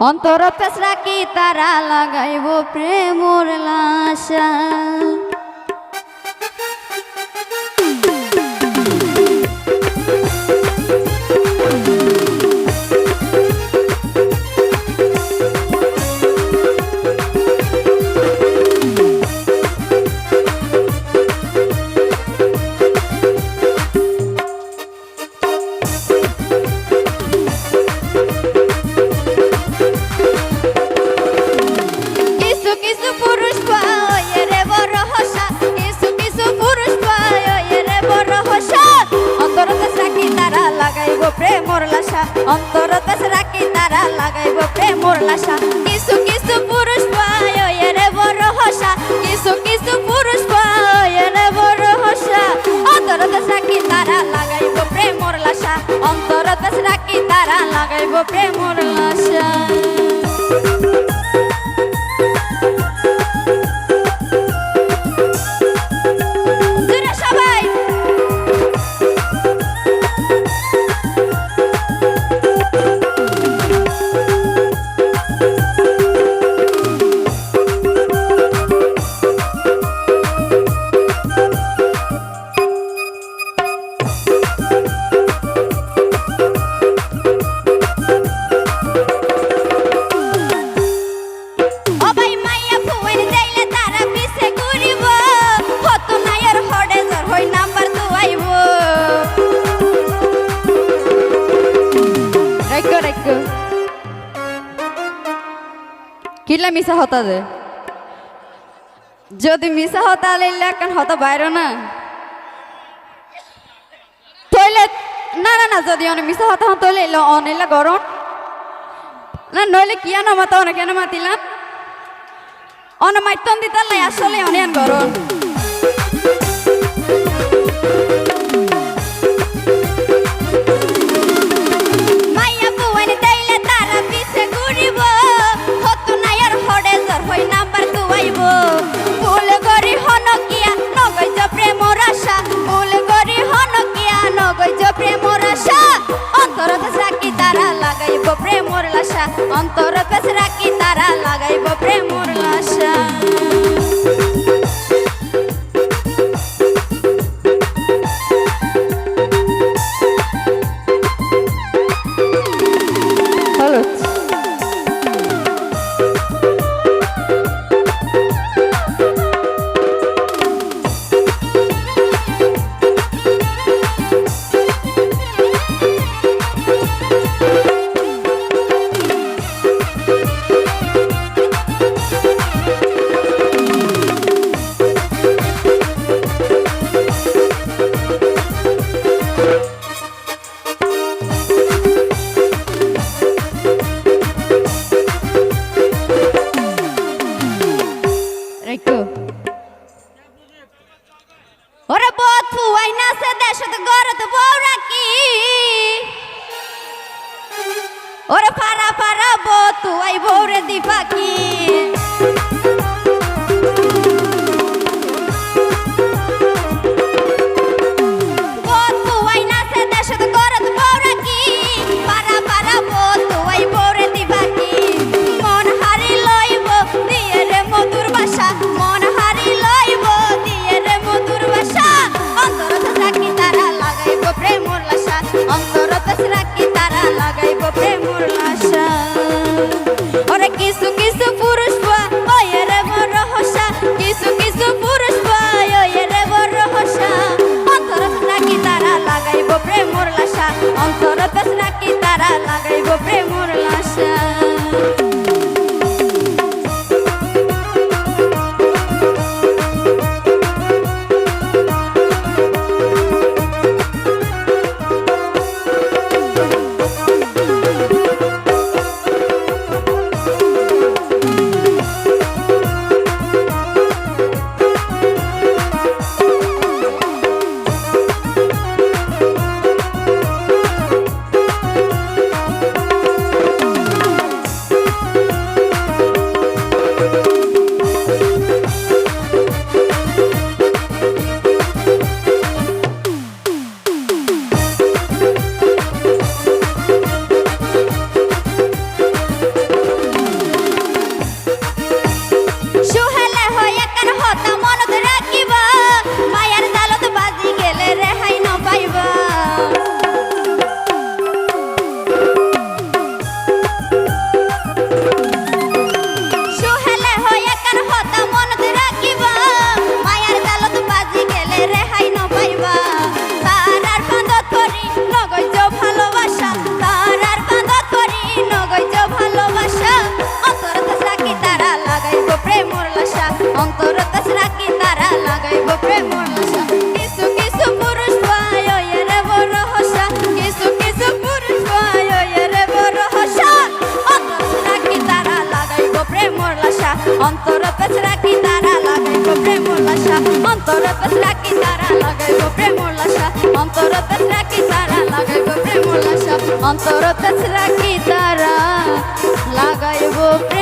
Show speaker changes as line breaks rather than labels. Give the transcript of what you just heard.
অন্তর পেছরা কি তারা লাগাইব প্রেমর লাশা। প্রেমর লাশা অন্তর পেছরা কি তারা লাগাইব প্রেমর লাশা। কিছু কিছু পুরুষ পায় রে বড় হসা, কিছু কিছু পুরুষ পায় রে বড় হসা। অন্তর পেছরা কি তারা লাগাইব প্রেমর লাশা, অন্তর পেছরা কি তারা লাগাইব প্রেমর লাশা। কিলা মিশা হতা দে যদি মিশা হতা লইলে কারণ হতা বাইর না তইলে না না না যদি অনেক মিশা হতা হতো লইলে অনেলা গরম না নইলে কিয়া না মাতা অনেক কেন মাতিলাম অন মাইতন দিতালাই আসলে অনেক গরম। প্রেমর লাশা অন্তর পেছরা কি তারা লাগাইব প্রেমর লাশা। ওরে বধু আইনা সে দেশত গরত বউরা কি ওরে পারা পারা বধু আই বউরে দিবা কি বধু আইনা সে দেশত গরত বউরা কি পারা পারা বধু আই বউরে দিবা কি মন হারি লইব দিয়ে রে মধুর ভাষা মন হারি লইব দিয়ে রে মধুর ভাষা। অন্তর পেছরা কি তারা লাগাইব প্রেমর লাশা, অন্তর পেছরা কি তারা লাগাইব প্রেমর লাশা। ওরে কিছু কিছু পুরুষ পায় রে বড় হসা, কিছু কিছু পুরুষ পায় রে বড় হসা। অন্তর পেছরা কি তারা লাগাইব প্রেমর লাশা, অন্তর পেছরা কি তারা লাগাইব প্রেমর লাশা। অন্তরে পেছরা কি তারা লাগাইব প্রেম উল্লাসা অন্তরে পেছরা কি তারা লাগাইব প্রেম উল্লাসা অন্তরে পেছরা কি তারা লাগাইব প্রেম